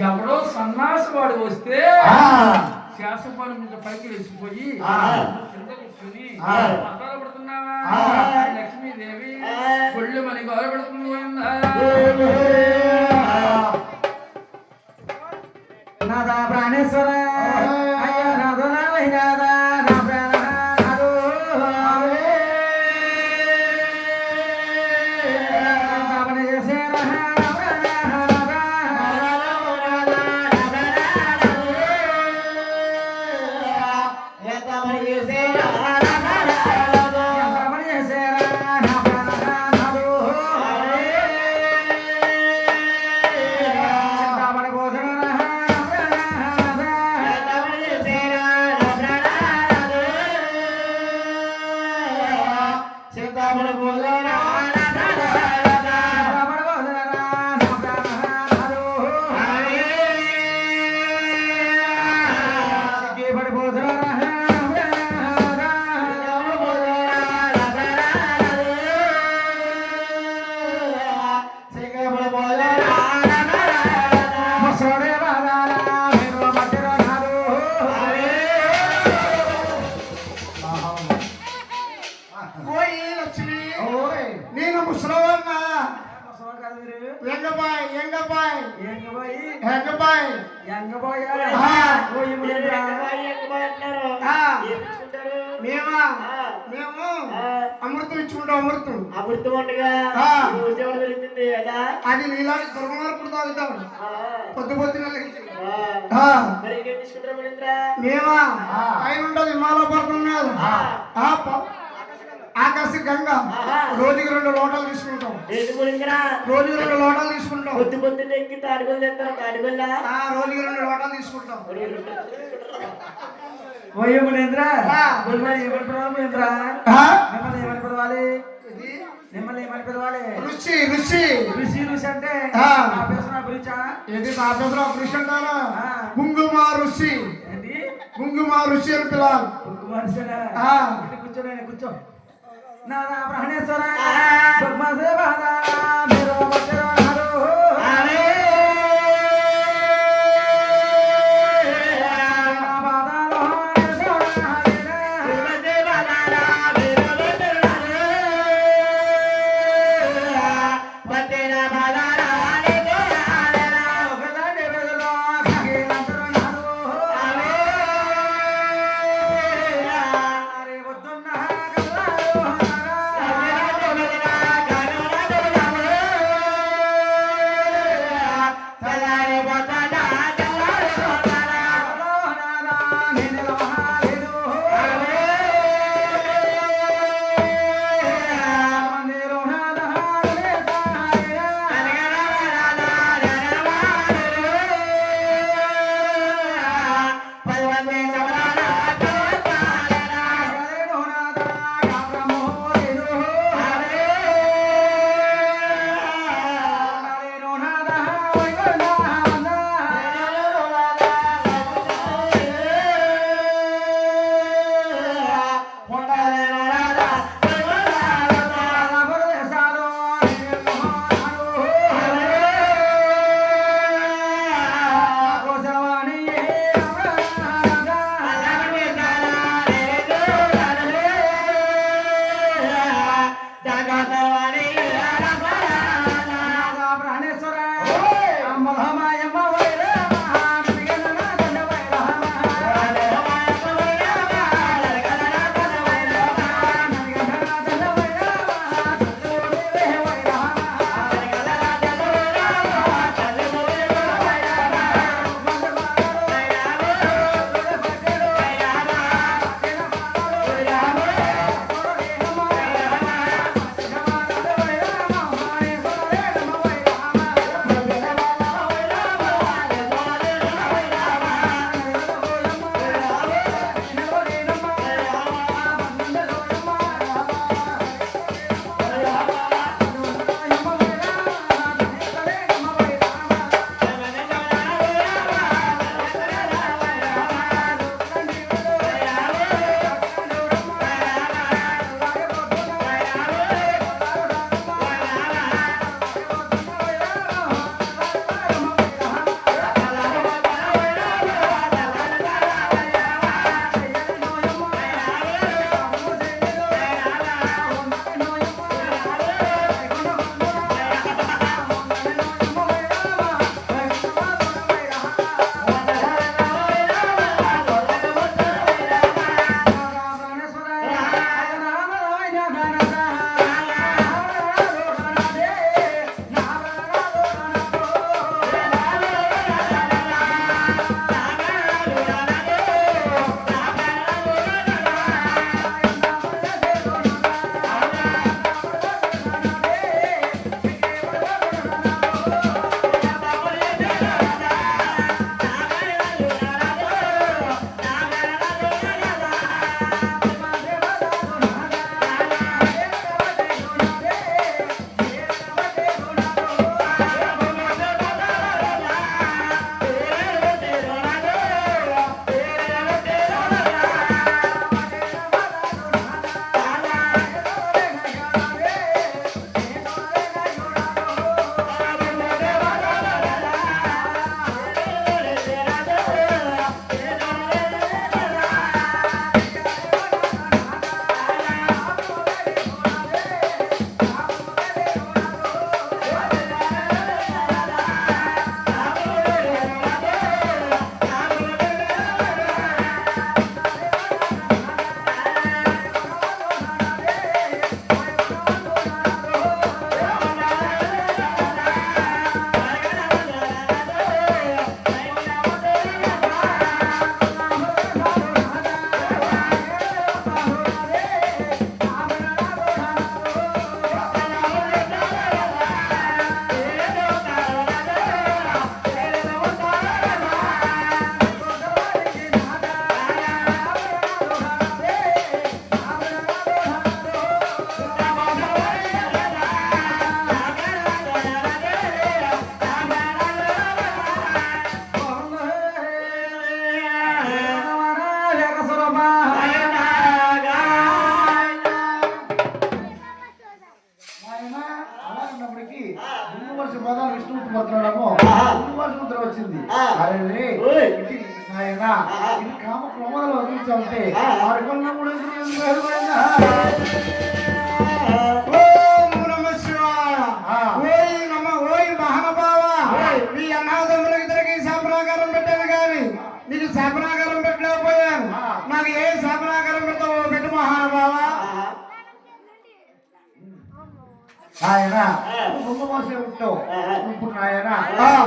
ఎవడో సన్నాసి వాడు వస్తే శాసపాలం మీద పైకి వేసిపోయి కింద కూర్చుని పడుతున్నావా లక్ష్మీదేవి ఒళ్ళు మని గౌరవపడుతుంది నాదా ప్రాణేశ్వర అయ్యా నాదో నాదా నా ప్రాణ అమృతం ఇచ్చుకుంటాం అమృతం ఉండగా అది నీలా దుర్మార్పుడు తాగుతాం పొద్దు పొద్దున మేమా పైన ఉండదు హిమాలయ పర్వతం మీద ఆకాశ గంగ రోజుకి 2 లోటాలు తీసుకుంటాం రోజుకి 2 లోటాలు తీసుకుంటాం పొద్దు పొద్దున్న ఎక్కి తాడుగొల్లు తెస్తాం రోజుకి 2 లోటాలు తీసుకుంటాం మహేంద్ర ఏమని పిలవాలి మిమ్మల్ని ఏమని పిలవాలి ఋషి ఋషి ఋషి ఋషి అంటే ఏది నా పేరు ఋషి అంటారా గుంగుమ ఋషి ఏంటి గుంగుమ ఋషి అని పిలవాలి గుంగుమ ఋషినా కూర్చో కూర్చో నాదా ప్రాణేశ్వర వర్షం పదాలు విష్ణుమూర్తి పడుతున్నాడేమో వర్షం ముద్ర వచ్చింది అరే ఆయన ఇది కామ క్రమంలో వదిలించాలంటే ఆడుకున్న కూడా ఓం నమ శివాయ ఓయ్ నమ ఓయ్ మహానుభావ మీ అనాథములకు ఇద్దరికి శాపనాకారం పెట్టాను కానీ నీకు శాపనాకారం పెట్టలేకపోయాను నాకు ఏ శాపనాకారం పెడతావో పెట్టు మహానుభావ ఆయన ఉంటావు ఇప్పుడు ఆయన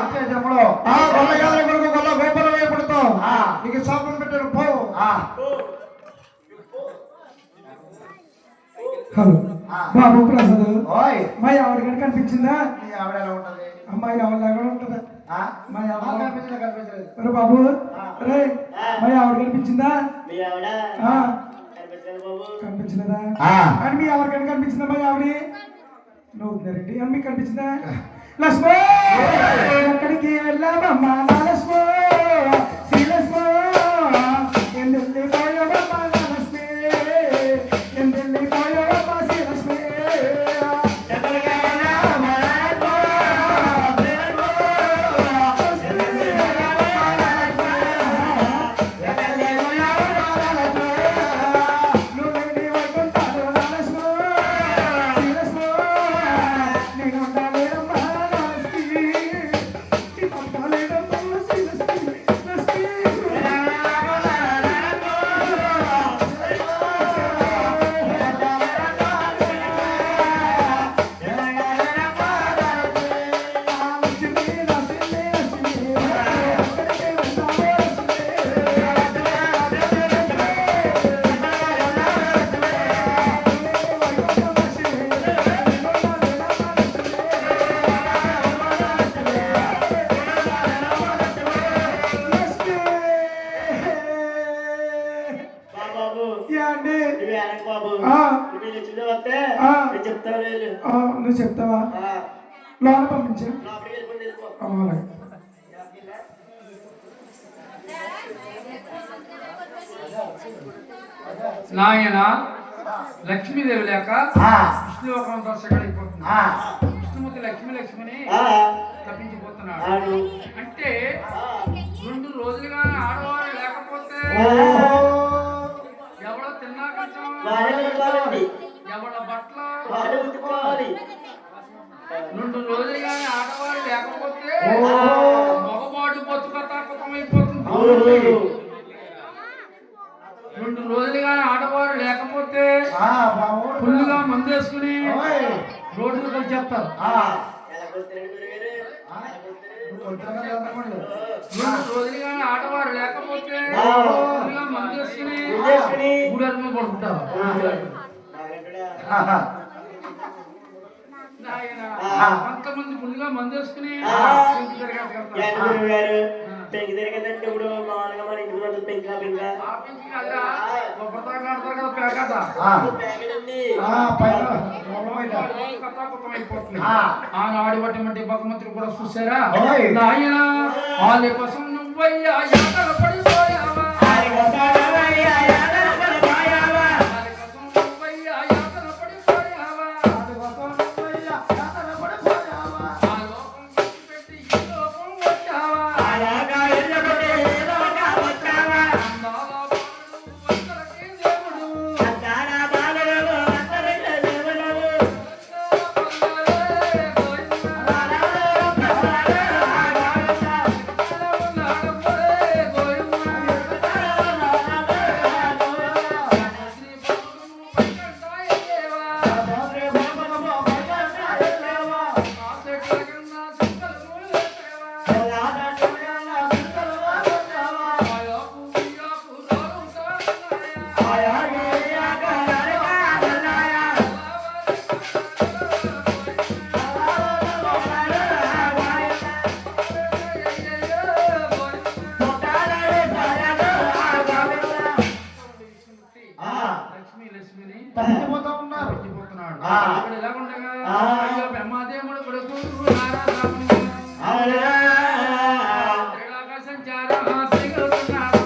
వచ్చే జన్మలో గొల్ల కొడుకు గొల్ల గోపాల వేపడతావు నీకు శాపం పెట్టాను పో హలో బాబు ప్రసాద్ ఓయ్ మా ఆవిడ కనిపించిందా నీ ఆవిడ ఎలా ఉంటది అమ్మాయి ఆవిడలాగా ఉంటుందా మా ఆవిడ కనిపించలేదు అరే బాబు రే మా ఆవిడ కనిపించిందా మీ ఆవిడ ఆ, కనిపించలేదు బాబు. కనిపించలేదా అని మీ ఆవిడ కనిపించిందా మా ఆవిడ నవ్వుతున్నారండి అని మీకు కనిపించిందా లక్ష్మో ఎక్కడికి వెళ్ళామమ్మా నా లక్ష్మో శ్రీ లక్ష్మో ఎందెల్లి పోయావమ్మా నా లక్ష్మి ఎందెల్లి పోయావమ్మా శ్రీ లక్ష్మి ఎక్కడికి వెళ్ళామమ్మా నా లక్ష్మో, శ్రీ లక్ష్మో, ఎందెల్లి పోయావమ్మా నా లక్ష్మి, ఎక్కడికి వెళ్ళావమ్మా నా లక్ష్మి, నువ్వేంటి వైకుంఠాలు నా లక్ష్మో, శ్రీ లక్ష్మో, నేను ఉండలేనమ్మా నా లక్ష్మి, ఈ పంపలేనమ్మా శ్రీ లక్ష్మి, లక్ష్మి. బాబు ఏంటి నువ్వు వెనక బాబు ఆ. నువ్వు వచ్చింది వస్తే ఆ. నేను చెప్తాను వెళ్ళు నువ్వు చెప్తావా ఆ, లోన పంపించా లోపలికి వెళ్ళిపోయి వెళ్ళిపో. అలాగే నాయన లక్ష్మీదేవి లేక విష్ణులోకం దర్శకడిపోతుంది విష్ణుమూర్తి లక్ష్మిని ఆ, తప్పించిపోతున్నాడు ఆడు. అంటే ఆ, 2 రోజులుగా ఆడవారు లేకపోతే ఎవడో తిన్నాక వాడే ఉతుక్కోవాలండి. ఎవడ బట్టలు వాడే ఉతుక్కోవాలి. 2 రోజులుగా ఆడవారు లేకపోతే మగవాడు బతుకతాపతమైపోతుంది అవును. 2 రోజులుగా ఆడవారు లేకపోతే బాబు ఫుల్లుగా మందు వేసుకుని ఓయ్ రోడ్డుకు వచ్చేస్తారు ఎలా కొడుతున్నాడు గురుగారు? ఎలా కొడుతున్నాడు? 2 రోజులుగా ఆడవారు లేకపోతే ఆ. ఫుల్లుగా మందు వేసుకుని చేసుకుని గూడెల మీద పడుకుంటారు నాగంటుడా? నాయన ఆ. కొంతమంది ఫుల్లుగా మందు వేసుకుని ఆ. ఇంటి దగ్గరికి వెళ్తారు. ఏంటి గురుగారు? పెంకి తిరగదంటే ఇప్పుడు మామూలుగా మన ఇంటి ముందు పెంకా పెంకా ఆ పింఛన్ అదిరా, కొబ్బరికాయలు ఆడతారు కదా పేకాట. ప్యాకెట్ ఉంది. పైన కథాకృతమైపోతుంది. ఆనాడు బట్టి మట్టి భగవంతుడు కూడా చూసారా ఓయ్. నాయన వాళ్ళ కోసం నువ్వయ్యా యాతన పడిపోయావా వాళ్ళ కోసం నువ్వయ్యా యాతన పడిపోయావా ఆ లోకం విడిచిపెట్టి ఈ లోకం వచ్చావా అందాల బాలుడు వందలకి దేవుడు పల్లె లక్ష్మిని తప్పిపోతా ఉన్నారు తప్పించిపోతున్నాడు. ఆ. ఇక్కడ ఎలాగుండగా ఆ. అయ్యో బ్రహ్మదేవుడు కొడుకు నారాయణుడు త్రిలోక సంచారం తిరుగుతున్నాడు.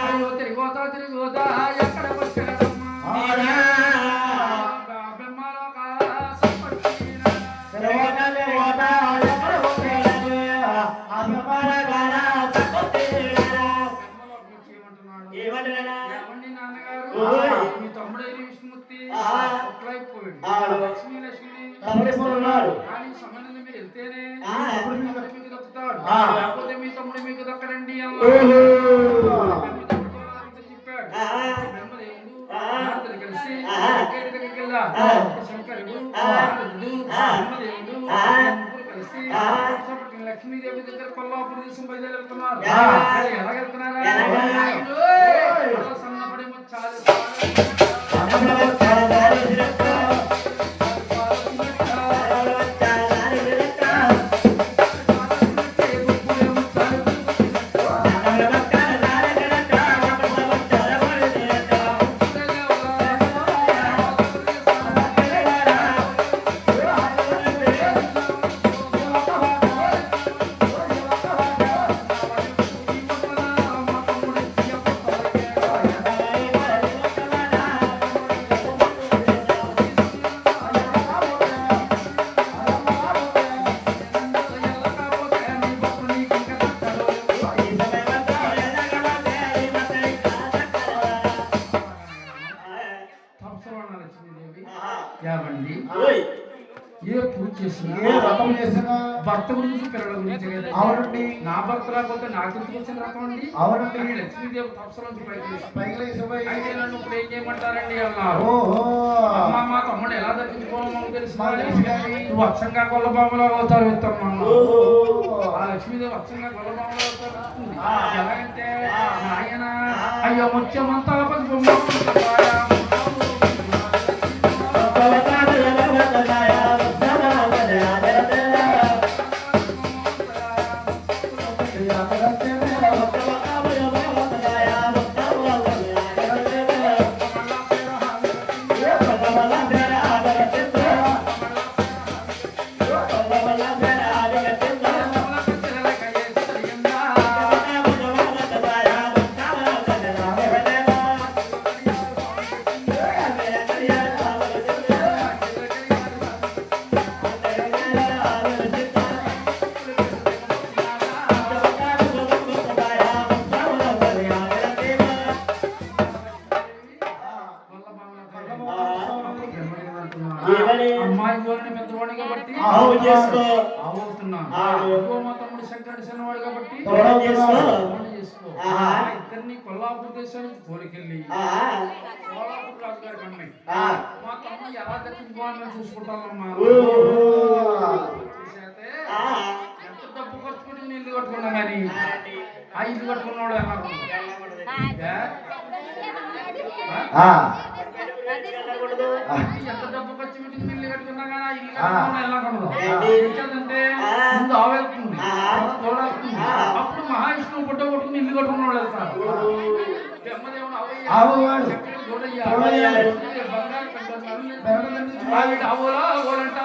అయ్యో తిరిగోతా ఎక్కడ వచ్చాడమ్మా ఒక్కలైపోయాడు. ఆడు. లక్ష్మి లక్ష్మిని తమరిస్తున్నాడు. కానీ సమయంలో మీరు వెళ్తేనే ఆ. అప్పుడు మీ తమ్ముడు మీకు దక్కుతాడు. ఆ. లేకపోతే మీ తమ్ముడు మీకు దక్కడండి అన్నాడు. ఓహో. చెప్పాడు. ఆ. బ్రహ్మదేవుడు ఆ. నారదుడు కలిసి ఆ. వెంకయ్య దగ్గరికి వెళ్ళారు. ఆ. శంకరుడు ఆ. నారదుడు ఆ. బ్రహ్మదేవుడు ఆ. ముగ్గురు కలిసి ఆ. లక్ష్మీదేవి దగ్గర కొల్లాపురం దేశం బయలుదేరుతున్నారు. ఆ. ఎలాగెళ్తున్నారా? ఎలాగా? సన్నపడి ముచ్చాలు యావండి ఏ పూజ చేసినా ఏ రకం చేసినా భర్త గురించి పిల్లల గురించి కదా. అవునండి. నా భర్త రాకపోతే నాకు ఎందుకు వచ్చిన రకం అండి. అవునండి. అని లక్ష్మీదేవి తపస్సులోంచి పైకి పైకి లేచిపోయి అయితే నన్ను ఇప్పుడు ఏం చేయమంటారండి అన్నారు. ఓహో అమ్మా మా తమ్ముడు ఎలా దక్కించుకోవాలో మాకు తెలుసు మాకు తెలుసు కానీ. నువ్వు అచ్చంగా కొల్లబాబులో అవుతారు విత్తమ్మ. ఓహో. ఆ లక్ష్మీదేవి అచ్చంగా కొల్లబాబులో అవుతారు వస్తుంది. ఆ. ఎలాగంటే ఆ. నాయన అయ్యో ముత్యమంతా పసుపు అమ్మాయి గోలని పెద్దవాడు కాబట్టి ఆవు చేసుకో. అవుతున్నాను. ఆవు. ఇంకో మా తమ్ముడు శంకరుడు చిన్నవాడు కాబట్టి తోడం చేసుకో. తోడం చేసుకో. ఆహా. ఆ ఇద్దరిని కొల్లాపూర్ దేశానికి కోరికెళ్ళి కోలాపూర్ రాజుగారి కమ్మాయి మా తమ్ముడు ఎలా దక్కించుకోవాలని చూసుకుంటామమ్మా. చూసేస్తే ఎంత డబ్బు ఖర్చు పెట్టుకుని ఇల్లు కట్టుకున్నాం కానీ ఆ ఇల్లు కట్టుకున్నాడు అన్నారు. ఎంత డబ్బు ఖర్చు పెట్టుకుని ఇల్లు కట్టుకున్నా కానీ ఆ ఇల్లు కట్టుకున్నా ఎలా కడదాం. ఎందుకంటే ముందు ఆవేస్తుంది తోడేస్తుంది. అప్పుడు మహావిష్ణువు పుట్ట కొట్టుకుని ఇల్లు కట్టుకున్నాడు వెళ్తారు. బ్రహ్మదేవుడు ఆవువాడు. శంకరుడు తోడయ్యాడు. తోడయ్యాడు. బంగారు పెట్టారు. ఆవిడ ఆవులా ఆవులంట